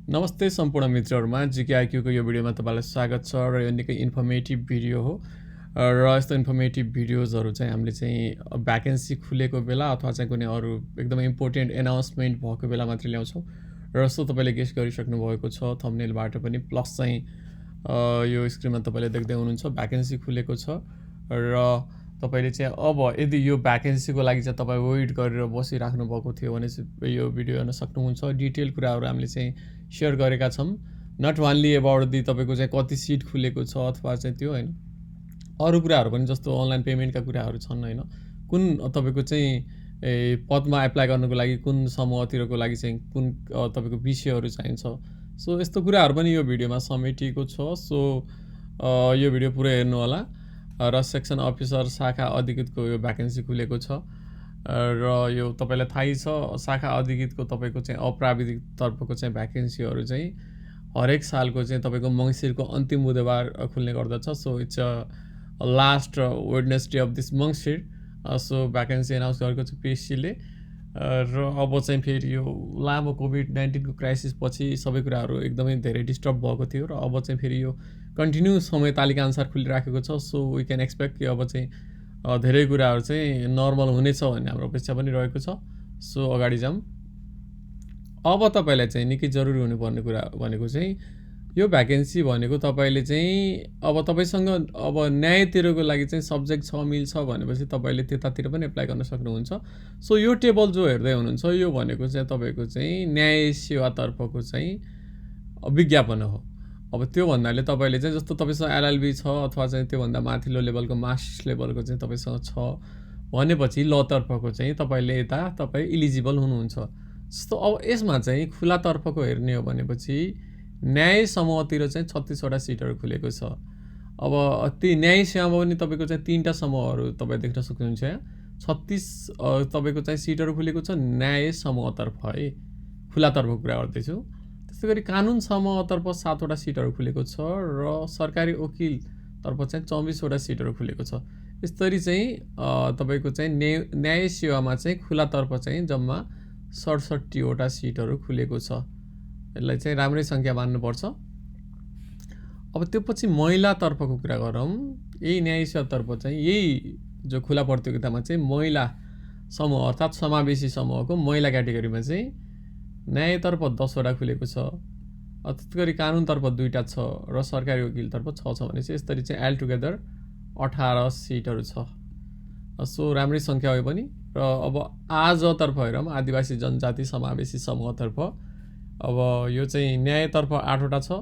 नमस्ते सम्पूर्ण मित्रहरूमा जीके आइक्यूको यो भिडियोमा तपाईँलाई स्वागत छ र यो निकै इन्फर्मेटिभ भिडियो हो र यस्तो इन्फर्मेटिभ भिडियोजहरू चाहिँ हामीले चाहिँ भ्याकेन्सी खुलेको बेला अथवा चाहिँ कुनै अरू एकदमै इम्पोर्टेन्ट एनाउन्समेन्ट भएको बेला मात्रै ल्याउँछौँ र यस्तो तपाईँले गेस गरिसक्नु भएको छ थम्बनेलबाट पनि प्लस चाहिँ यो स्क्रिनमा तपाईँले देख्दै हुनुहुन्छ भ्याकेन्सी खुलेको छ र तपाईले चाहिँ अब यदि यो भ्याकेन्सीको लागि चाहिँ तपाईँ वेट गरेर बसिराख्नु भएको थियो भने चाहिँ यो भिडियो हेर्न सक्नुहुन्छ डिटेल कुराहरू हामीले चाहिँ सेयर गरेका छौँ नट ओन्ली एबाउट दि तपाईँको चाहिँ कति सिट खुलेको छ अथवा चाहिँ त्यो होइन अरू कुराहरू पनि जस्तो अनलाइन पेमेन्टका कुराहरू छन् होइन कुन तपाईँको चाहिँ पदमा एप्लाई गर्नुको लागि कुन समूहतिरको लागि चाहिँ कुन तपाईँको विषयहरू चाहिन्छ सो यस्तो कुराहरू पनि यो भिडियोमा समेटिएको छ सो यो भिडियो पुरै हेर्नु होला र सेक्सन अफिसर शाखा अधिकृतको यो भ्याकेन्सी खुलेको छ र यो तपाईँलाई थाहै छ शाखा अधिकृतको तपाईँको चाहिँ अप्राविधिक तर्फको चाहिँ भ्याकेन्सीहरू चाहिँ हरेक सालको चाहिँ तपाईँको मङ्सिरको अन्तिम बुधबार खुल्ने गर्दछ so it's last Wednesday of this Mangsir so vacancy announce गरेको छ पिएससीले र अब चाहिँ फेरि यो लामो कोभिड-19को क्राइसिस पछि सबै कुराहरू एकदमै धेरै डिस्टर्ब भएको थियो र अब चाहिँ फेरि यो कन्टिन्यू समय तालिका अनुसार खुलिराखेको छ सो वी क्यान एक्सपेक्ट कि अब चाहिँ धेरै कुराहरू चाहिँ नर्मल हुनेछ भन्ने हाम्रो अपेक्षा पनि रहेको छ सो अगाडि जाऊँ अब तपाईँलाई चाहिँ निकै जरुरी हुनुपर्ने कुरा भनेको चाहिँ यो भ्याकेन्सी भनेको तपाईँले चाहिँ अब तपाईँसँग अब न्यायतिरको लागि चाहिँ सब्जेक्ट छ मिल्छ भनेपछि तपाईँले त्यतातिर पनि एप्लाई गर्न सक्नुहुन्छ सो यो टेबल जो हेर्दै हुनुहुन्छ यो भनेको चाहिँ तपाईँको चाहिँ न्याय सेवातर्फको चाहिँ विज्ञापन हो अब त्यो भन्नाले तपाईँले चाहिँ जस्तो तपाईँसँग एलएलबी छ अथवा चाहिँ त्योभन्दा माथिल्लो लेभलको मास्टर्स लेभलको चाहिँ तपाईँसँग छ भनेपछि लतर्फको चाहिँ तपाईँले यता तपाईँ इलिजिबल हुनुहुन्छ जस्तो अब यसमा चाहिँ खुलातर्फको हेर्ने हो भनेपछि न्याय समूहतिर चाहिँ 36वटा सिटहरू खुलेको छ अब ती न्याय सेवामा पनि तपाईँको चाहिँ 3टा समूहहरू तपाईँ देख्न सक्नुहुन्छ यहाँ 36 तपाईँको चाहिँ सिटहरू खुलेको छ न्याय समूहतर्फ है खुलातर्फको कुरा गर्दैछु त्यसै गरी कानुन समूहतर्फ 7वटा सिटहरू खुलेको छ र सरकारी वकिलतर्फ चाहिँ 24वटा सिटहरू खुलेको छ यसरी चाहिँ तपाईँको चाहिँ न्याय सेवामा चाहिँ खुलातर्फ चाहिँ जम्मा 67वटा सिटहरू खुलेको छ यसलाई चाहिँ राम्रै सङ्ख्या मान्नुपर्छ अब त्यो पछि महिलातर्फको कुरा गरौँ यही न्याय सेवातर्फ चाहिँ यही जो खुला प्रतियोगितामा चाहिँ महिला समूह अर्थात् समावेशी समूहको महिला क्याटेगोरीमा चाहिँ न्यायतर्फ 10वटा खुलेको छ त्यस्तै गरी कानुनतर्फ 2टा छ र सरकारी वकिलतर्फ 6 छ भनेपछि यसरी चाहिँ एल टुगेदर 18 सिटहरू छ सो राम्रै सङ्ख्या हो पनि र अब आजतर्फ हेरौँ आदिवासी जनजाति समावेशी समूहतर्फ अब यो चाहिँ न्यायतर्फ 8वटा छ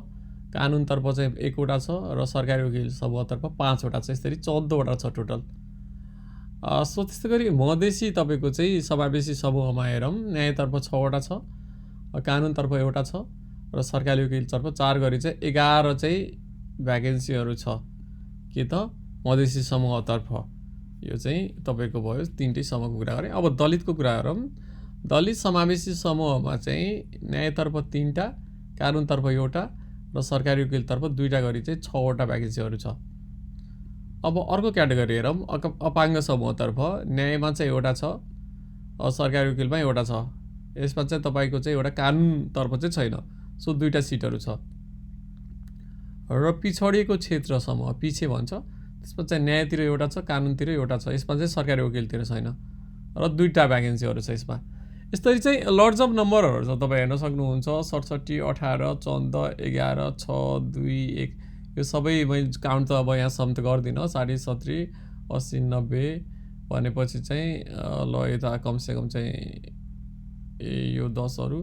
कानुनतर्फ चाहिँ 1वटा छ र सरकारी वकिल समूहतर्फ 5वटा छ यसरी 14वटा छ टोटल सो त्यस्तै गरी मधेसी तपाईँको चाहिँ समावेशी समूहमा हेरौँ न्यायतर्फ 6वटा छ कानुनतर्फ 1वटा छ र सरकारी वकिलतर्फ 4 गरी चाहिँ 11 चाहिँ भ्याकेन्सीहरू छ के त मधेसी समूहतर्फ यो चाहिँ तपाईँको भयो 3टै समूहको कुरा गरेँ अब दलितको कुरा गरौँ दलित समावेशी समूहमा चाहिँ न्यायतर्फ 3टा कानुनतर्फ 1वटा र सरकारी वकिलतर्फ 2टा गरी चाहिँ 6वटा भ्याकेन्सीहरू छ अब अर्को क्याटेगोरी हेरौँ अपाङ्ग समूहतर्फ न्यायमा चाहिँ 1वटा छ सरकारी वकिलमा 1वटा छ यसमा चाहिँ तपाईँको चाहिँ एउटा कानुनतर्फ चाहिँ छैन सो 2टा सिटहरू छ र पिछडिएको क्षेत्र समूह पिछे भन्छ त्यसमा चाहिँ न्यायतिर 1वटा छ कानुनतिर 1वटा छ यसमा चाहिँ सरकारी वकिलतिर छैन र 2टा भ्याकेन्सीहरू छ यसमा यसरी चाहिँ लर्ड्स अफ नम्बरहरू छ तपाईँ हेर्न सक्नुहुन्छ 67 18 14 11 6 2 1 यो सबै मैले काउन्ट त अब यहाँसम्म त गर्दिनँ 70 80 90 भनेपछि चाहिँ ल यता कमसेकम चाहिँ यो 10हरू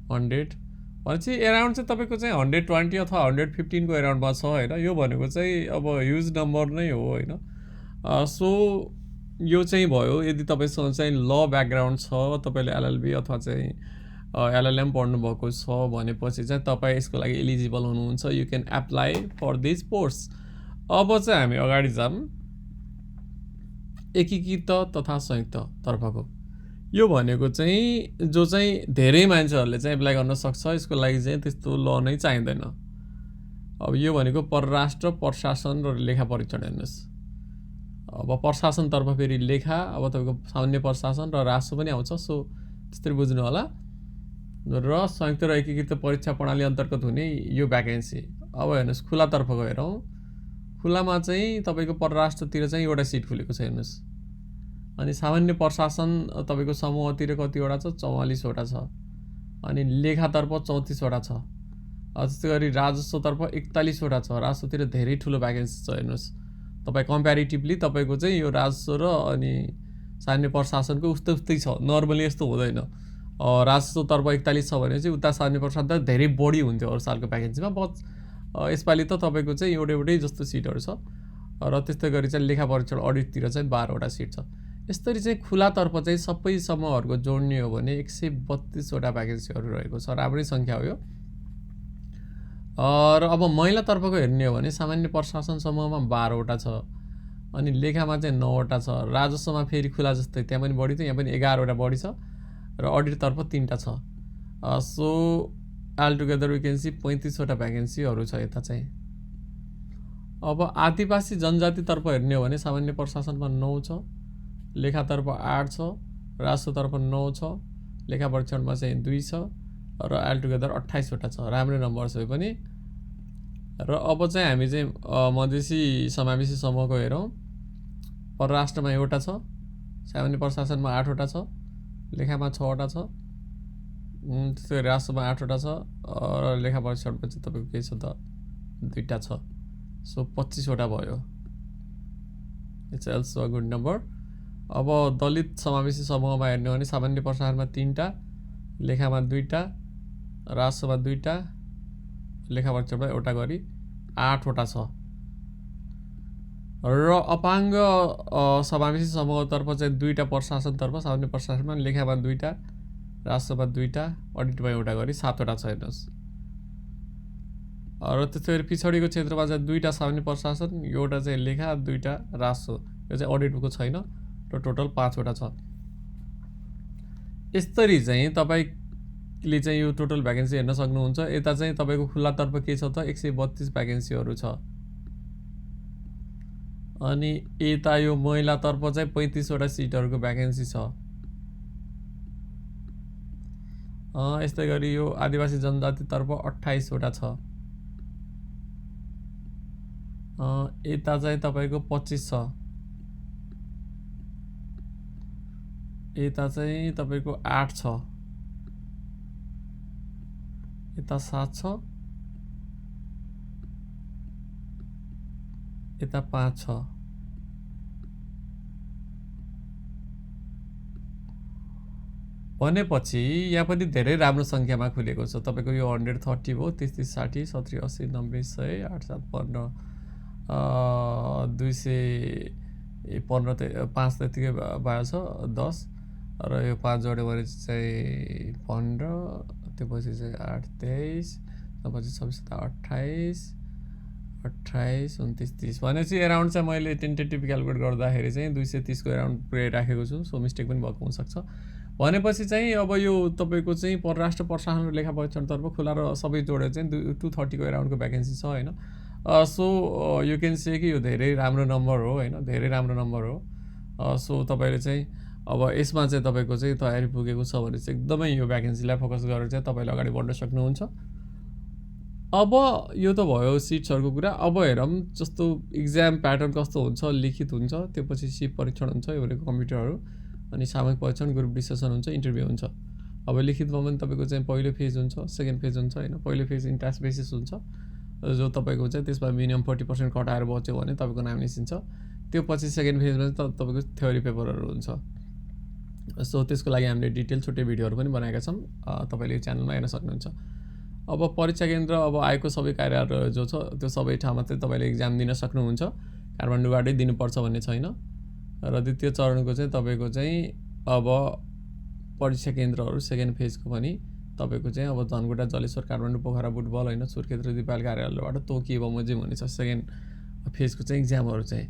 100 भनेपछि एराउन्ड चाहिँ तपाईँको चाहिँ 120 अथवा 115को एराउन्डमा छ होइन यो भनेको चाहिँ अब ह्युज नम्बर नै हो होइन सो यो चाहिँ भयो यदि तपाईँसँग चाहिँ ल ब्याकग्राउन्ड छ तपाईँले एलएलबी अथवा चाहिँ एलएलएम पढ्नुभएको छ भनेपछि चाहिँ तपाईँ यसको लागि एलिजिबल हुनुहुन्छ you can apply for this post अब चाहिँ हामी अगाडि जाऊँ एकीकृत तथा संयुक्त तर्फको यो भनेको चाहिँ जो चाहिँ धेरै मान्छेहरूले चाहिँ एप्लाई गर्न सक्छ यसको लागि चाहिँ त्यस्तो ल नै चाहिँदैन अब यो भनेको परराष्ट्र प्रशासन र लेखा परीक्षण हेर्नुहोस् अब प्रशासनतर्फ फेरि लेखा अब तपाईँको सामान्य प्रशासन र राजस्व पनि आउँछ सो त्यसरी बुझ्नु होला र संयुक्त र एकीकृत परीक्षा प्रणाली अन्तर्गत हुने यो भ्याकेन्सी। अब हेर्नुहोस् खुलातर्फ हेरौँ। खुलामा चाहिँ तपाईँको परराष्ट्रतिर चाहिँ एउटा सिट खुलेको छ हेर्नुहोस्। अनि सामान्य प्रशासन तपाईँको समूहतिर कतिवटा छ? 44वटा छ। अनि लेखातर्फ 34वटा छ। त्यस्तै गरी राजस्वतर्फ 41वटा छ। राजस्वतिर धेरै ठुलो भ्याकेन्सी छ हेर्नुहोस्। तपाईँ कम्प्यारिटिभली तपाईँको चाहिँ यो राजस्व र अनि सामान्य प्रशासनको उस्तै छ। नर्मली यस्तो हुँदैन। राजस्वतर्फ 41 छ भने चाहिँ उता सामान्य प्रशासन त धेरै बढी हुन्थ्यो अरू सालको भ्याकेन्सीमा। यसपालि त तपाईँको चाहिँ एउटै जस्तो सिटहरू छ। र त्यस्तै गरी चाहिँ लेखा परीक्षण अडिटतिर चाहिँ 12वटा सिट छ। यसरी चाहिँ खुलातर्फ चाहिँ सबै समूहहरूको जोड्ने हो भने 132वटा भ्याकेन्सीहरू रहेको छ। राम्रै सङ्ख्या हो यो। र अब महिलातर्फको हेर्ने हो भने सामान्य प्रशासन समूहमा 12वटा छ। अनि लेखामा चाहिँ 9वटा छ। राजस्वमा फेरि खुला जस्तै त्यहाँ पनि बढी थियो, यहाँ पनि 11वटा बढी छ। र अडिटतर्फ 3टा छ। So all together we can see 35वटा भ्याकेन्सीहरू छ यता चाहिँ। अब आदिवासी जनजातितर्फ हेर्ने हो भने सामान्य प्रशासनमा 9 छ, लेखातर्फ 8 छ, राजस्वतर्फ 9 छ, लेखा परीक्षणमा चाहिँ 2 छ र अल टुगेदर 28वटा छ। राम्रो नम्बर छ यो पनि। र अब चाहिँ हामी चाहिँ मधेसी समावेशी समूहको हेरौँ। परराष्ट्रमा एउटा छ, सामान्य प्रशासनमा 8वटा छ, लेखामा 6वटा छ, त्यस्तै गरी राजस्वमा 8वटा छ र लेखा परीक्षणमा चाहिँ तपाईँको के छ त 2टा छ। सो 25वटा भयो। It's also a good number. अब दलित समावेशी समूहमा हेर्ने हो भने सामान्य प्रशासनमा 3टा, लेखामा 2टा, राजस्वमा 2टा, लेखा परीक्षणमा एउटा गरी 8वटा छ। र अपाङ्ग समावेशी समूहतर्फ चाहिँ 2टा प्रशासनतर्फ, सामान्य प्रशासनमा, लेखामा 2टा, राजस्वमा 2टा, अडिटमा एउटा गरी 7वटा छ हेर्नुहोस्। र त्यस्तै गरी पिछडिएको क्षेत्रमा चाहिँ 2टा सामान्य प्रशासन, एउटा चाहिँ लेखा, 2टा राजस्व। यो चाहिँ अडिटको छैन र टोटल 5वटा छ। यसरी चाहिँ तपाईँले चाहिँ यो टोटल भ्याकेन्सी हेर्न सक्नुहुन्छ। यता चाहिँ तपाईँको खुल्लातर्फ के छ त 132 भ्याकेन्सीहरू छ। अनि यता यो महिलातर्फ चाहिँ 35वटा सिटहरूको भ्याकेन्सी छ। यस्तै गरी यो आदिवासी जनजातितर्फ 28वटा छ। यता चाहिँ तपाईँको 25 छ। यता चाहिँ तपाईँको 8 छ। यता 7 छ। यता 5 छ। भनेपछि यहाँ पनि धेरै राम्रो सङ्ख्यामा खुलेको छ। तपाईँको यो 130 भयो, 30 30 60 70 80 90 100 8 7 15 215 5 त्यतिकै भयो छ 10 र यो 5 जोड्यो भने चाहिँ 15, त्योपछि चाहिँ 8 23, त्यसपछि 26 28 28 29 30 भनेपछि एराउन्ड चाहिँ मैले टेन्टेटिभ क्यालकुलेट गर्दाखेरि चाहिँ 230 को एराउन्ड पुर्याइराखेको छु। सो मिस्टेक पनि भएको हुनसक्छ। भनेपछि चाहिँ अब यो तपाईँको चाहिँ परराष्ट्र प्रशासन र लेखा परीक्षणतर्फ खुला र सबै जोडेर चाहिँ 230 को एराउन्डको भ्याकेन्सी छ होइन। सो यु क्यान से कि यो धेरै राम्रो नम्बर हो होइन, धेरै राम्रो नम्बर हो। सो तपाईँले चाहिँ अब यसमा चाहिँ तपाईँको चाहिँ तयारी पुगेको छ भने चाहिँ एकदमै यो भ्याकेन्सीलाई फोकस गरेर चाहिँ तपाईँले अगाडि बढ्न सक्नुहुन्छ। अब यो त भयो सिट्सहरूको कुरा। अब हेरौँ जस्तो इक्जाम प्याटर्न कस्तो हुन्छ, लिखित हुन्छ, त्योपछि सिप परीक्षण हुन्छ, यो भनेको कम्प्युटरहरू, अनि सामूहिक परीक्षण, ग्रुप डिस्कसन हुन्छ, इन्टरभ्यू हुन्छ। अब लिखितमा पनि तपाईँको चाहिँ पहिलो फेज हुन्छ, सेकेन्ड फेज हुन्छ होइन। पहिलो फेज इन्ट्रान्स बेसिस हुन्छ जो तपाईँको चाहिँ त्यसमा मिनिमम 40% कटाएर बच्यो भने तपाईँको नाम निस्किन्छ। त्यो पछि सेकेन्ड फेजमा चाहिँ तपाईँको थ्योरी पेपरहरू हुन्छ। सो त्यसको लागि हामीले डिटेल छुट्टै भिडियोहरू पनि बनाएका छौँ, तपाईँले यो च्यानलमा हेर्न सक्नुहुन्छ। अब परीक्षा केन्द्र अब आएको सबै कार्यालयहरू जो छ त्यो सबै ठाउँमा चाहिँ तपाईँले इक्जाम दिन सक्नुहुन्छ। काठमाडौँबाटै दिनुपर्छ भन्ने छैन। र द्वितीय चरणको चाहिँ तपाईँको चाहिँ अब परीक्षा केन्द्रहरू सेकेन्ड फेजको पनि तपाईँको चाहिँ अब धनकुटा, जलेश्वर, काठमाडौँ, पोखरा, बुटबल होइन, सुर्खेत र दिपाल कार्यालयबाट तोकिए बमोजिम हुनेछ सेकेन्ड फेजको चाहिँ इक्जामहरू चाहिँ।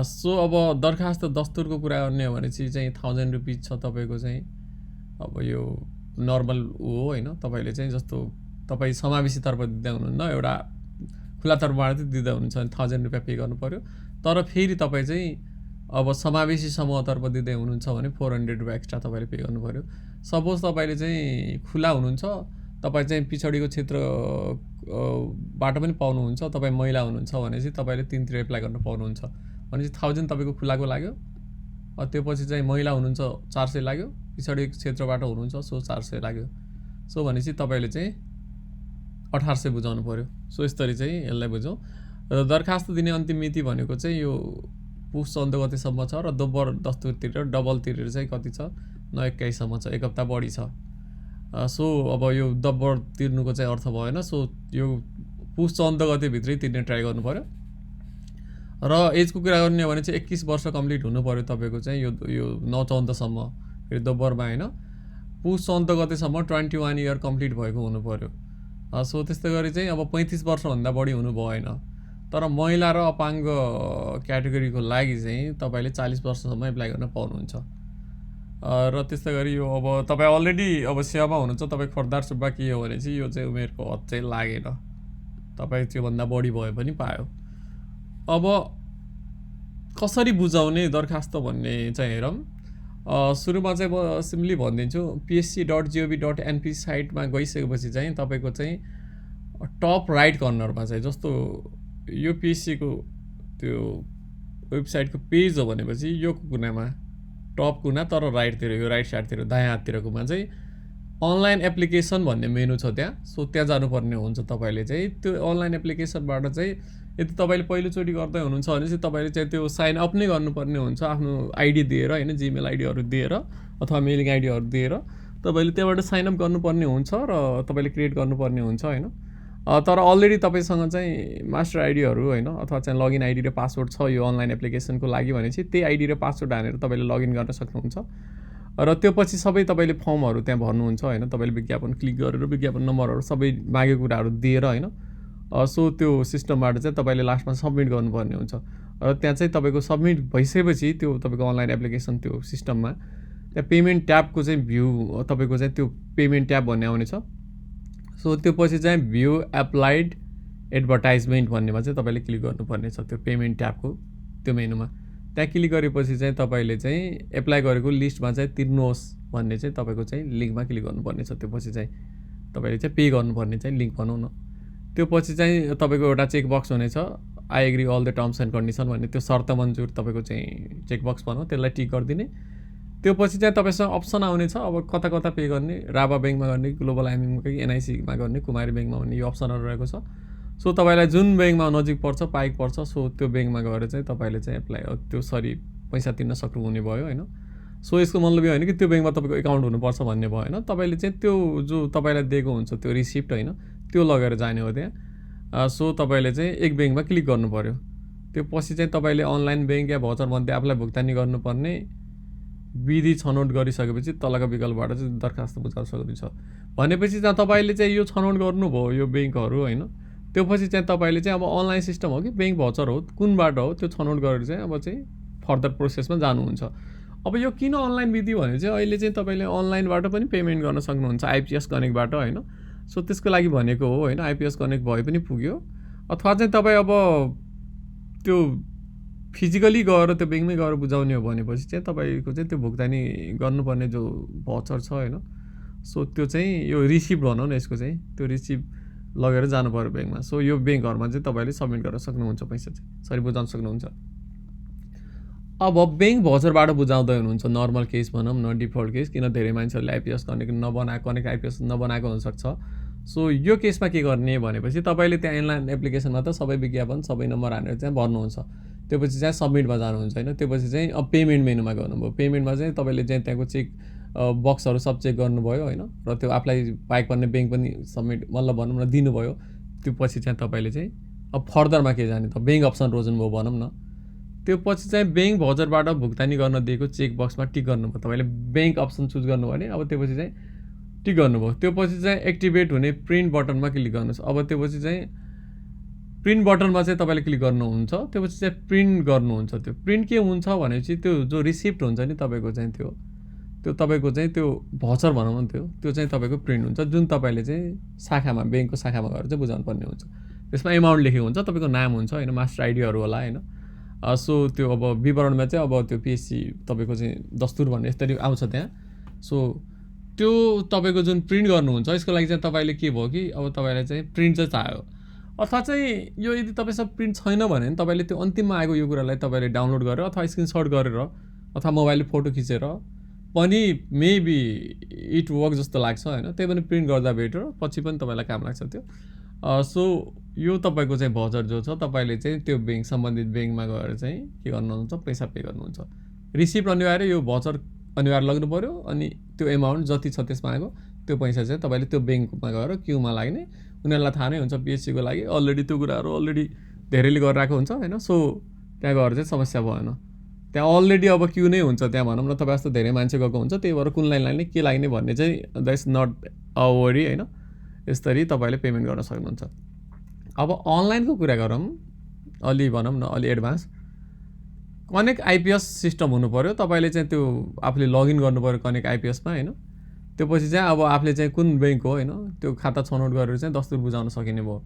सो अब दरखास्त दस्तुरको कुरा गर्ने हो भने चाहिँ 1000 रुपिज छ तपाईँको चाहिँ। अब यो नर्मल हो होइन, तपाईँले चाहिँ जस्तो तपाईँ समावेशीतर्फ दिँदै हुनुहुन्न, एउटा खुलातर्फबाट चाहिँ दिँदै हुनुहुन्छ भने 1000 रुपियाँ पे गर्नु पऱ्यो। तर फेरि तपाईँ चाहिँ अब समावेशी समूहतर्फ दिँदै हुनुहुन्छ भने 400 रुपियाँ एक्स्ट्रा तपाईँले पे गर्नु पऱ्यो। सपोज तपाईँले चाहिँ खुला हुनुहुन्छ, तपाईँ चाहिँ पिछडिको क्षेत्र बाट पनि पाउनुहुन्छ, तपाईँ महिला हुनुहुन्छ भने चाहिँ तपाईँले 3 तिर एप्लाई गर्न पाउनुहुन्छ। भनेपछि 1000 तपाईँको खुलाको लाग्यो, त्यो पछि चाहिँ महिला हुनुहुन्छ 400 लाग्यो, पिछडिको क्षेत्रबाट हुनुहुन्छ सो 400 लाग्यो। सो भनेपछि तपाईँले चाहिँ 1800 बुझाउनु पऱ्यो। सो यसरी चाहिँ यसलाई बुझौँ। र दरखास्त दिने अन्तिम मिति भनेको चाहिँ यो पुस 14 गतेसम्म छ र दोब्बर दस्तुर डबल तिरेर चाहिँ कति छ 9-21 सम्म छ, 1 हप्ता बढी छ। सो अब यो दोब्बर तिर्नुको चाहिँ अर्थ भएन। सो यो पुस 14 गतेभित्रै तिर्ने ट्राई गर्नु पऱ्यो। र एजको कुरा गर्ने हो भने चाहिँ 21 वर्ष कम्प्लिट हुनु पऱ्यो तपाईँको चाहिँ यो 9-14 सम्म, फेरि दोब्बरमा होइन, पुस 14 गतेसम्म 21 इयर कम्प्लिट भएको हुनु पऱ्यो। सो त्यस्तै गरी चाहिँ अब 35 वर्षभन्दा बढी हुनु भएन। तर महिला र अपाङ्ग क्याटेगोरीको लागि चाहिँ तपाईँले 40 वर्षसम्म एप्लाई गर्न पाउनुहुन्छ। र त्यस्तै गरी यो अब तपाईँ अलरेडी अब सेवामा हुनुहुन्छ, तपाईँ खर्दार सुब्बा के हो भने चाहिँ यो चाहिँ उमेरको हद चाहिँ लागेन, तपाईँ त्योभन्दा बढी भए पनि पायो। अब कसरी बुझाउने दरखास्त भन्ने चाहिँ हेरौँ। सुरुमा चाहिँ म सिम्पली भनिदिन्छु, psc.gov.np साइटमा गइसकेपछि चाहिँ तपाईँको चाहिँ टप राइट कर्नरमा चाहिँ, जस्तो यो पिएससीको त्यो वेबसाइटको पेज हो भनेपछि यो कुनामा टप कुना तर राइटतिर, यो राइट साइडतिर दायाँ हाततिरकोमा चाहिँ अनलाइन एप्लिकेसन भन्ने मेनु छ त्यहाँ। सो त्यहाँ जानुपर्ने हुन्छ तपाईँले चाहिँ। त्यो अनलाइन एप्लिकेसनबाट चाहिँ यदि तपाईँले पहिलोचोटि गर्दै हुनुहुन्छ भने चाहिँ तपाईँले चाहिँ त्यो साइन अप नै गर्नुपर्ने हुन्छ, आफ्नो आइडी दिएर होइन, जिमेल आइडीहरू दिएर अथवा मेलिङ आइडीहरू दिएर तपाईँले त्यहाँबाट साइन अप गर्नुपर्ने हुन्छ र तपाईँले क्रिएट गर्नुपर्ने हुन्छ होइन। तर अलरेडी तपाईँसँग चाहिँ मास्टर आइडीहरू होइन अथवा चाहिँ लगइन आइडी र पासवर्ड छ यो अनलाइन एप्लिकेसनको लागि भने चाहिँ त्यही आइडी र पासवर्ड हानेर तपाईँले लगइन गर्न सक्नुहुन्छ। र त्यो पछि सबै तपाईँले फर्महरू त्यहाँ भर्नुहुन्छ होइन, तपाईँले विज्ञापन क्लिक गरेर विज्ञापन नम्बरहरू सबै मागेको कुराहरू दिएर होइन। सो त्यो सिस्टमबाट चाहिँ तपाईँले लास्टमा सबमिट गर्नुपर्ने हुन्छ। र त्यहाँ चाहिँ तपाईँको सबमिट भइसकेपछि त्यो तपाईँको अनलाइन एप्लिकेसन त्यो सिस्टममा त्यहाँ पेमेन्ट ट्याबको चाहिँ भ्यू तपाईँको चाहिँ त्यो पेमेन्ट ट्याब भन्ने आउनेछ। सो त्यो पछि चाहिँ भ्यू एप्लाइड एडभर्टाइजमेन्ट भन्नेमा चाहिँ तपाईँले क्लिक गर्नुपर्ने छ त्यो पेमेन्ट ट्याबको त्यो मेनुमा। त्यहाँ क्लिक गरेपछि चाहिँ तपाईँले चाहिँ एप्लाई गरेको लिस्टमा चाहिँ तिर्नुहोस् भन्ने चाहिँ तपाईँको चाहिँ लिङ्कमा क्लिक गर्नुपर्ने छ। त्यो पछि चाहिँ तपाईँले चाहिँ पे गर्नुपर्ने चाहिँ लिङ्क भनौँ न। त्यो पछि चाहिँ तपाईँको एउटा चेकबक्स हुनेछ, I agree all the terms and condition भन्ने, त्यो शर्त मन्जुर तपाईँको चाहिँ चेकबक्स भनौँ, त्यसलाई टिक गरिदिने। त्यो पछि चाहिँ तपाईँसँग अप्सन आउनेछ अब कता कता पे गर्ने, राभा ब्याङ्कमा गर्ने, ग्लोबल आइएमएममा कि एनआइसीमा गर्ने, कुमारी ब्याङ्कमा भन्ने यो अप्सनहरू रहेको छ। सो तपाईँलाई जुन ब्याङ्कमा नजिक पर्छ, पाइक पर्छ, सो त्यो ब्याङ्कमा गएर चाहिँ तपाईँले चाहिँ एप्लाई त्यो पैसा तिर्न सक्नुहुने भयो होइन। सो यसको मतलब यो होइन कि त्यो ब्याङ्कमा तपाईँको एकाउन्ट हुनुपर्छ भन्ने भएन, तपाईँले चाहिँ त्यो जो तपाईँलाई दिएको हुन्छ त्यो रिसिप्ट होइन त्यो लगेर जाने हो त्यहाँ। सो तपाईँले चाहिँ एक ब्याङ्कमा क्लिक गर्नु पऱ्यो। त्यो पछि चाहिँ तपाईँले अनलाइन ब्याङ्क या भौचर मध्ये आफूलाई भुक्तानी गर्नुपर्ने विधि छनौट गरिसकेपछि तलका विकल्पबाट चाहिँ दरखास्त बुझाउन सक्नुहुन्छ। भनेपछि चाहिँ तपाईँले चाहिँ यो छनौट गर्नुभयो यो ब्याङ्कहरू होइन, त्यो पछि चाहिँ तपाईँले चाहिँ अब अनलाइन सिस्टम हो कि ब्याङ्क भौचर हो कुनबाट हो त्यो छनौट गरेर चाहिँ अब चाहिँ फर्दर प्रोसेसमा जानुहुन्छ। अब यो किन अनलाइन विधि भने चाहिँ अहिले चाहिँ तपाईँले अनलाइनबाट पनि पेमेन्ट गर्न सक्नुहुन्छ आइपिएस कनेक्टबाट होइन। सो त्यसको लागि भनेको हो होइन, आइपिएस कनेक्ट भए पनि पुग्यो। अथवा चाहिँ तपाईँ अब त्यो फिजिकली गएर त्यो ब्याङ्कमै गएर बुझाउने हो भनेपछि चाहिँ तपाईँको चाहिँ त्यो भुक्तानी गर्नुपर्ने जो भौचर छ होइन, सो त्यो चाहिँ यो रिसिप्ट भनौँ न, यसको चाहिँ त्यो रिसिप्ट लगेर जानु पऱ्यो ब्याङ्कमा। सो यो ब्याङ्कहरूमा चाहिँ तपाईँले सबमिट गर्न सक्नुहुन्छ पैसा चाहिँ बुझाउन सक्नुहुन्छ। अब ब्याङ्क भौचरबाट बुझाउँदै हुनुहुन्छ नर्मल केस भनौँ न, डिफल्ट केस, किन धेरै मान्छेहरूले आइपिएस कनेक्ट आइपिएस नबनाएको हुनसक्छ। सो यो केसमा के गर्ने भनेपछि तपाईँले त्यहाँ अनलाइन एप्लिकेसनमा त सबै विज्ञापन सबै नम्बर हानेर चाहिँ भर्नुहुन्छ। त्यो पछि चाहिँ सबमिटमा जानुहुन्छ होइन। त्यो पछि चाहिँ अब पेमेन्ट मेनुमा गर्नुभयो। पेमेन्टमा चाहिँ तपाईँले चाहिँ त्यहाँको चेक बक्सहरू सब चेक गर्नुभयो होइन, र त्यो आफूलाई पाइक पर्ने ब्याङ्क पनि सबमिट मतलब भनौँ न दिनुभयो। त्यो पछि चाहिँ तपाईँले चाहिँ अब फर्दरमा के जाने त ब्याङ्क अप्सन रोज्नुभयो भनौँ न। त्यो पछि चाहिँ ब्याङ्क भौचरबाट भुक्तानी गर्न दिएको चेक बक्समा टिक गर्नुभयो। तपाईँले ब्याङ्क अप्सन चुज गर्नुभयो भने अब त्यो पछि चाहिँ टिक गर्नुभयो। त्यो पछि चाहिँ एक्टिभेट हुने प्रिन्ट बटनमा क्लिक गर्नुहोस्। अब त्यो पछि चाहिँ प्रिन्ट बटनमा चाहिँ तपाईँले क्लिक गर्नुहुन्छ। त्यो पछि चाहिँ प्रिन्ट गर्नुहुन्छ। त्यो प्रिन्ट के हुन्छ भनेपछि त्यो जो रिसिप्ट हुन्छ नि तपाईँको चाहिँ त्यो तपाईँको चाहिँ त्यो भौचर भनौँ न त्यो चाहिँ तपाईँको प्रिन्ट हुन्छ, जुन तपाईँले चाहिँ शाखामा ब्याङ्कको शाखामा गएर चाहिँ बुझाउनु पर्ने हुन्छ। त्यसमा एमाउन्ट लेखेको हुन्छ, तपाईँको नाम हुन्छ होइन, मास्टर आइडीहरू होला होइन, सो त्यो अब विवरणमा चाहिँ अब त्यो पिएचसी तपाईँको चाहिँ दस्तुर भन्ने यसरी आउँछ त्यहाँ। सो त्यो तपाईँको जुन प्रिन्ट गर्नुहुन्छ यसको लागि चाहिँ तपाईँले के भयो कि अब तपाईँलाई चाहिँ प्रिन्ट चाहिँ चाहियो, अथवा चाहिँ यो यदि तपाईँसँग प्रिन्ट छैन भने तपाईँले त्यो अन्तिममा आएको यो कुरालाई तपाईँले डाउनलोड गरेर अथवा स्क्रिनसट गरेर अथवा मोबाइलले फोटो खिचेर पनि मेबी इट वर्क जस्तो लाग्छ होइन। त्यही पनि प्रिन्ट गर्दा बेटर, पछि पनि तपाईँलाई काम लाग्छ त्यो। सो यो तपाईँको चाहिँ भजर जो छ तपाईँले चाहिँ त्यो ब्याङ्क सम्बन्धित ब्याङ्कमा गएर चाहिँ के गर्नुहुन्छ, पैसा पे गर्नुहुन्छ। रिसिप्ट अनिवार्य, यो भजर अनिवार्य लाग्नु पऱ्यो, अनि त्यो एमाउन्ट जति छ त्यसमा आएको त्यो पैसा चाहिँ तपाईँले त्यो ब्याङ्कमा गएर क्युमा लाग्ने, उनीहरूलाई थाहा नै हुन्छ पिएचसीको लागि अलरेडी त्यो कुराहरू अलरेडी धेरैले गरिरहेको हुन्छ होइन। सो त्यहाँ गएर चाहिँ समस्या भएन, त्यहाँ अलरेडी अब क्यु नै हुन्छ त्यहाँ भनौँ न, तपाईँ जस्तो धेरै मान्छे गएको हुन्छ, त्यही भएर कुन लाइन लाग्ने के लाग्ने भन्ने चाहिँ द्याट्स नट अ वरी होइन। यसरी तपाईँले पेमेन्ट गर्न सक्नुहुन्छ। अब अनलाइनको कुरा गरौँ, अलि भनौँ न अलि एडभान्स कनेक्ट आइपिएस सिस्टम हुनु पऱ्यो, तपाईँले चाहिँ त्यो आफूले लगइन गर्नु पऱ्यो कनेक्ट आइपिएसमा होइन। त्यो पछि चाहिँ अब आफूले चाहिँ कुन ब्याङ्क हो होइन त्यो खाता छनौट गरेर चाहिँ दस्तुर बुझाउन सकिने भयो।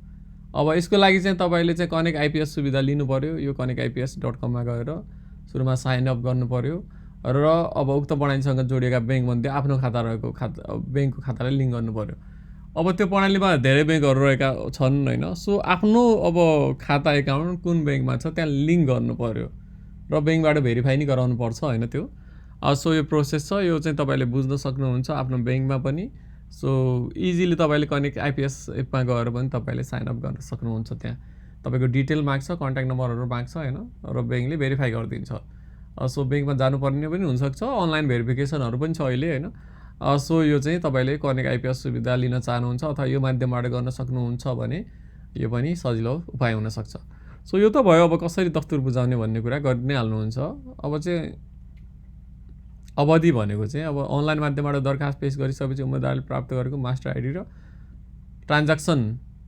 अब यसको लागि चाहिँ तपाईँले चाहिँ कनेक्ट आइपिएस सुविधा लिनु पऱ्यो, यो connectIPS.com गएर सुरुमा साइन अप गर्नु पऱ्यो र अब उक्त प्रणालीसँग जोडिएका ब्याङ्कमध्ये आफ्नो खाता रहेको ब्याङ्कको खातालाई लिङ्क गर्नु पऱ्यो। अब त्यो प्रणालीमा धेरै ब्याङ्कहरू रहेका छन् होइन। सो आफ्नो अब खाता एकाउन्ट कुन ब्याङ्कमा छ त्यहाँ लिङ्क गर्नु पऱ्यो र ब्याङ्कबाट भेरिफाई नै गराउनु पर्छ होइन त्यो। सो यो प्रोसेस छ, यो चाहिँ तपाईँले बुझ्न सक्नुहुन्छ आफ्नो ब्याङ्कमा पनि। सो इजिली तपाईँले कनेक्ट आइपिएस एपमा गएर पनि तपाईँले साइन अप गर्न सक्नुहुन्छ। त्यहाँ तपाईँको डिटेल माग्छ, कन्ट्याक्ट नम्बरहरू माग्छ होइन, र ब्याङ्कले भेरिफाई गरिदिन्छ। सो ब्याङ्कमा जानुपर्ने पनि हुनसक्छ, अनलाइन भेरिफिकेसनहरू पनि छ अहिले होइन। सो यो चाहिँ तपाईँले कनेक्ट आइपिएस सुविधा लिन चाहनुहुन्छ अथवा यो माध्यमबाट गर्न सक्नुहुन्छ भने यो पनि सजिलो उपाय हुनसक्छ। सो यो त भयो अब कसरी दस्तुर बुझाउने भन्ने कुरा गरि नै हाल्नुहुन्छ। अब चाहिँ अवधि भनेको चाहिँ अब अनलाइन माध्यमबाट दरखास्त पेश गरिसकेपछि उम्मेदवारले प्राप्त गरेको मास्टर आइडी र ट्रान्ज्याक्सन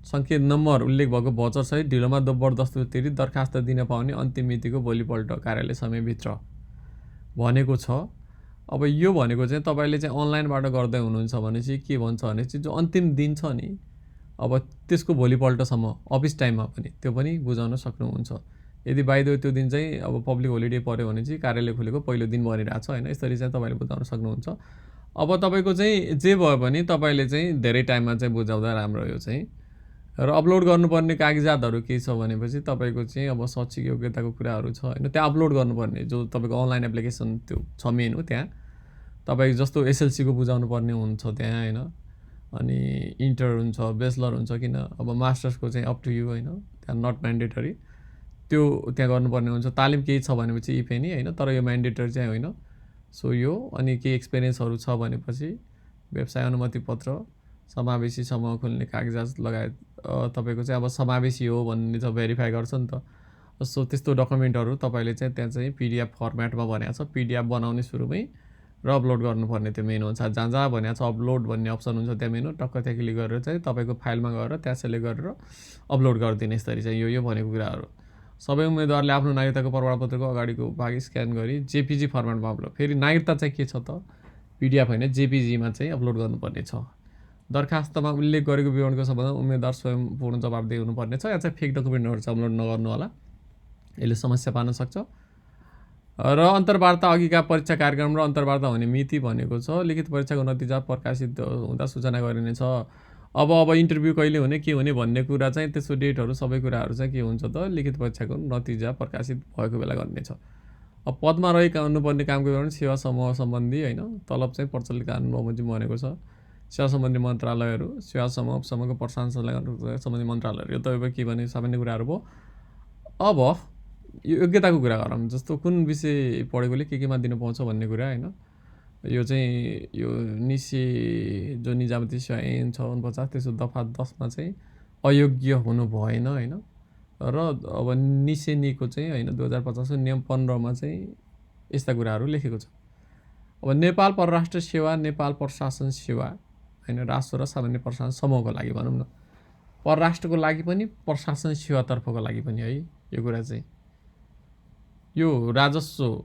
सङ्केत नम्बर उल्लेख भएको भचरसहित ढिलोमा दोब्बर दस्तुर तिरी दरखास्त दिन पाउने अन्तिम मितिको भोलिपल्ट कार्यालय समयभित्र भनेको छ। अब यो भनेको चाहिँ तपाईँले चाहिँ अनलाइनबाट गर्दै हुनुहुन्छ भने चाहिँ के भन्छ भने चाहिँ जो अन्तिम दिन छ नि अब त्यसको भोलिपल्टसम्म अफिस टाइममा पनि त्यो पनि बुझाउन सक्नुहुन्छ। यदि बाइ द वे त्यो दिन चाहिँ अब पब्लिक होलिडे पऱ्यो भने चाहिँ कार्यालय खुलेको पहिलो दिन भनिरहेको छ होइन। यसरी चाहिँ तपाईँले बुझाउन सक्नुहुन्छ। अब तपाईँको चाहिँ जे भयो भने तपाईँले चाहिँ धेरै टाइममा चाहिँ बुझाउँदा राम्रो यो चाहिँ। र अपलोड गर्नुपर्ने कागजातहरू के छ भनेपछि तपाईँको चाहिँ अब शैक्षिक योग्यताको कुराहरू छ होइन, त्यहाँ अपलोड गर्नुपर्ने जो तपाईँको अनलाइन एप्लिकेसन त्यो छ मेन हो। त्यहाँ तपाईँको जस्तो एसएलसीको बुझाउनु पर्ने हुन्छ त्यहाँ होइन, अनि इन्टर हुन्छ, ब्याचलर हुन्छ, किन अब मास्टर्सको चाहिँ अप टु यु होइन, त्यहाँ नट म्यान्डेटरी त्यो त्यहाँ गर्नुपर्ने हुन्छ। तालिम केही छ भनेपछि इफ एनी होइन, तर यो म्यान्डेटरी चाहिँ होइन। सो यो अनि केही एक्सपिरियन्सहरू छ भनेपछि व्यवसाय अनुमति पत्र, समावेशी समूह खोल्ने कागजात लगायत तपाईँको चाहिँ अब समावेशी हो भन्ने त भेरिफाई गर्छ नि त। सो त्यस्तो डकुमेन्टहरू तपाईँले चाहिँ त्यहाँ चाहिँ पिडिएफ फर्मेटमा भनेको छ, पिडिएफ बनाउने सुरुमै र अपलोड गर्नुपर्ने त्यो मेन हुन्छ। जहाँ जहाँ भनेको छ अपलोड भन्ने अप्सन हुन्छ त्यहाँ मेनु टक्क त्यहाँ क्लिक गरेर चाहिँ तपाईँको फाइलमा गएर त्यहाँ सेलेक्ट गरेर अपलोड गरिदिने। यसरी चाहिँ यो भनेको कुराहरू सबै उम्मेदवारले आफ्नो नागरिकताको प्रमाणपत्रको अगाडिको भाग स्क्यान गरी जेपिजी फर्मेटमा अपलोड, फेरि नागरिकता चाहिँ के छ त पिडिएफ होइन जेपिजीमा चाहिँ अपलोड गर्नुपर्ने छ। दरखास्तमा उल्लेख गरेको विवरणको सम्बन्धमा उम्मेदवार स्वयं पूर्ण जवाबदेही हुनुपर्ने छ। यहाँ चाहिँ फेक डकुमेन्टहरू चाहिँ अपलोड नगर्नु होला, यसले समस्या पार्न सक्छ। र अन्तर्वार्ता अघिका परीक्षा कार्यक्रम र अन्तर्वार्ता हुने मिति भनेको छ लिखित परीक्षाको नतिजा प्रकाशित हुँदा सूचना गरिनेछ। अब इन्टरभ्यू कहिले हुने के हुने भन्ने कुरा चाहिँ त्यसको डेटहरू सबै कुराहरू चाहिँ के हुन्छ त लिखित परीक्षाको नतिजा प्रकाशित भएको बेला गर्नेछ। अब पदमा रहेका हुनुपर्ने कामको विवरण सेवा समूह सम्बन्धी होइन, तलब चाहिँ प्रचलित कानुन बमोजिम भनेको छ। सेवा सम्बन्धी मन्त्रालयहरू, सेवा समूह समूहको प्रशासन सम्बन्धी मन्त्रालयहरू, यो त अब के भने सामान्य कुराहरू भयो। अब यो योग्यताको कुरा गरौँ, जस्तो कुन विषय पढेकोले केमा दिन पाउँछ भन्ने कुरा होइन। यो चाहिँ यो निसी जो निजामती सेवा ऐन 49 त्यसको दफा 10मा चाहिँ अयोग्य हुनु भएन होइन। र अब निसेनीको चाहिँ होइन 2050 नियम 15मा चाहिँ यस्ता कुराहरू लेखेको छ। अब नेपाल परराष्ट्र सेवा, नेपाल प्रशासन सेवा होइन, राष्ट्र र सामान्य प्रशासन समूहको लागि भनौँ न, परराष्ट्रको लागि पनि प्रशासन सेवातर्फको लागि पनि है यो कुरा चाहिँ यो राजस्व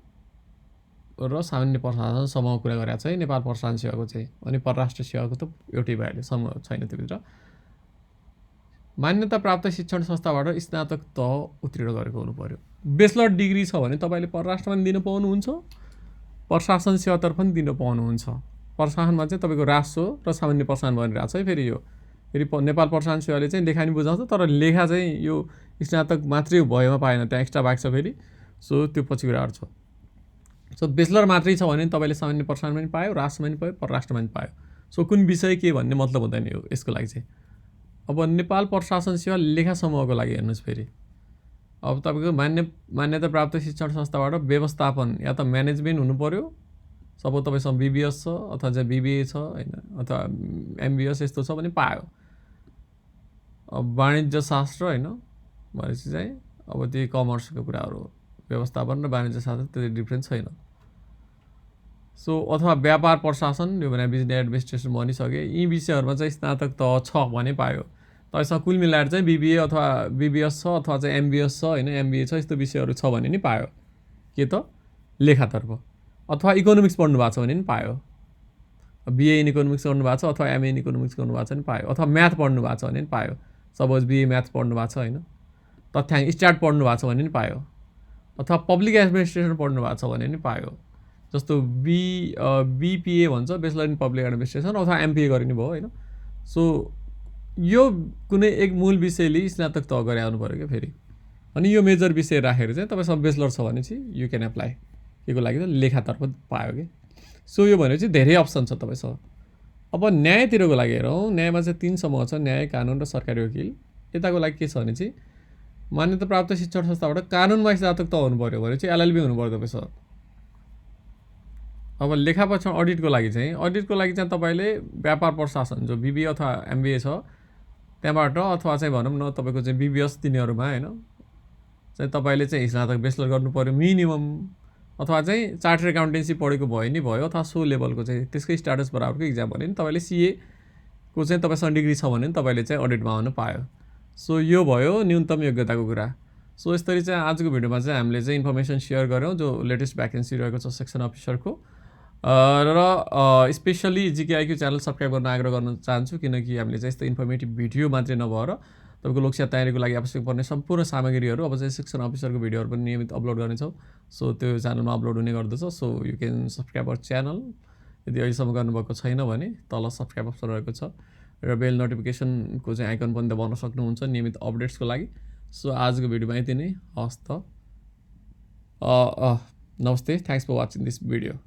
र सामान्य प्रशासन समूह कुरा गरेको छ है नेपाल प्रशासन सेवाको चाहिँ। अनि परराष्ट्र सेवाको त एउटै भइहाल्यो, समूह छैन त्योभित्र। मान्यता प्राप्त शिक्षण संस्थाबाट स्नातक तह उत्तीर्ण गरेको हुनु पर्यो। बेचलर डिग्री छ भने तपाईँले परराष्ट्रमा पनि दिन पाउनुहुन्छ, प्रशासन सेवातर्फ पनि दिन पाउनुहुन्छ। प्रशासनमा चाहिँ तपाईँको राजस्व र सामान्य प्रशासन भनिरहेको छ है। फेरि यो फेरि नेपाल प्रशासन सेवाले चाहिँ लेखा नि बुझाउँछ, तर लेखा चाहिँ यो स्नातक मात्रै भएमा पाएन, त्यहाँ एक्स्ट्रा बाँकी छ फेरि। सो त्यो पछि कुराहरू छ। सो बेचलर मात्रै छ भने तपाईँले सामान्य प्रशासनमा पनि पायो, राजस्वमा पनि पायो, परराष्ट्रमा पनि पायो। सो कुन विषय के भन्ने मतलब हुँदैन यो यसको लागि चाहिँ। अब नेपाल प्रशासन सेवा लेखा समूहको लागि हेर्नुहोस् फेरि, अब तपाईँको मान्यता प्राप्त शिक्षण संस्थाबाट व्यवस्थापन या त म्यानेजमेन्ट हुनु पऱ्यो, सपोज तपाईँसँग बीबीएस छ अथवा चाहिँ बीबीए छ होइन, अथवा एमबीएस यस्तो छ भने पायो। अब वाणिज्य शास्त्र होइन भनेपछि चाहिँ अब त्यो कमर्सको कुराहरू हो, व्यवस्थापन र वाणिज्य शास्त्र त्यो डिफ्रेन्स छैन। सो अथवा व्यापार प्रशासन यो भने बिजनेस एडमिनिस्ट्रेसन भनिसके, यी विषयहरूमा चाहिँ स्नातक तह छ भने पायो। तपाईँसँग कुल मिलाएर चाहिँ बीबीए अथवा बीबीएस छ अथवा चाहिँ एमबीएस छ होइन, एमबीए छ, यस्तो विषयहरू छ भने नि पायो के त लेखातर्फ। अथवा इकोनोमिक्स पढ्नु भएको छ भने नि पायो, बीए इन इकोनोमिक्स गर्नु भएको छ अथवा एमए इन इकोनोमिक्स गर्नु भएको छ भने पायो। अथवा म्याथ पढ्नु भएको छ भने नि पायो, सपोज बीए म्याथ पढ्नु भएको छ होइन, तथ्याङ्क स्ट्याट पढ्नु भएको छ भने नि पायो। अथवा पब्लिक एडमिनिस्ट्रेसन पढ्नु भएको छ भने नि पायो। जस्तो बीपीए भन्छ, बेचलर इन पब्लिक एडमिनिस्ट्रेसन, अथवा एमपीए गर्ने भयो होइन। सो यो कुनै एक मूल विषयले स्नातक तह गरे आउनु पऱ्यो क्या फेरि। अनि यो मेजर विषय राखेर चाहिँ तपाईँसँग बेचलर छ भने चाहिँ यु क्यान एप्लाई केको लागि त लेखातर्फ पायो कि। सो यो भनेपछि धेरै अप्सन छ तपाईँसँग। अब न्यायतिरको लागि हेरौँ, न्यायमा चाहिँ 3 समूह छ, न्याय, कानुन र सरकारी वकिल। यताको लागि के छ भने चाहिँ मान्यता प्राप्त शिक्षण संस्थाबाट कानुनमा स्नातक तह हुनु पऱ्यो भने चाहिँ एलएलबी हुनु पऱ्यो तपाईँसँग। अब लेखापरीक्षण अडिटको लागि चाहिँ तपाईँले व्यापार प्रशासन जो बीबीए अथवा एमबीए छ त्यहाँबाट, अथवा चाहिँ भनौँ न तपाईँको चाहिँ बीबीएस तिनीहरूमा होइन चाहिँ तपाईँले चाहिँ स्नातक बेचलर गर्नु पऱ्यो मिनिमम, अथवा चाहिँ चार्टर्ड एकाउन्टेन्सी पढेको भयो नि भयो, अथवा सो लेभलको चाहिँ त्यसकै स्ट्याटस बराबरको इक्जाम भने नि तपाईँले सीएको चाहिँ तपाईँसँग डिग्री छ भने नि तपाईँले चाहिँ अडिटमा आउनु पायो। सो यो भयो न्यूनतम योग्यताको कुरा। सो यसरी चाहिँ आजको भिडियोमा चाहिँ हामीले चाहिँ इन्फर्मेसन सेयर गऱ्यौँ जो लेटेस्ट भ्याकेन्सी रहेको छ सेक्सन अफिसरको। र स्पेसली जिकेआइक्यू च्यानल सब्सक्राइब गर्न आग्रह गर्न चाहन्छु, किनकि हामीले चाहिँ यस्तो इन्फर्मेटिभ भिडियो मात्रै नभएर तपाईँको लोकसेवा तयारीको लागि आवश्यक पर्ने सम्पूर्ण सामग्रीहरू अब चाहिँ सेक्सन अफिसरको भिडियोहरू पनि नियमित अपलोड गर्नेछौँ। सो त्यो च्यानलमा अपलोड हुने गर्दछ। So you can subscribe our channel. यदि अहिलेसम्म गर्नुभएको छैन भने तल सब्सक्राइब अप्सन रहेको छ र बेल नोटिफिकेसनको चाहिँ आइकन पनि दबाउन सक्नुहुन्छ नियमित अपडेट्सको लागि। सो आजको भिडियोमा यति नै। हस् त, नमस्ते, thanks for watching this video.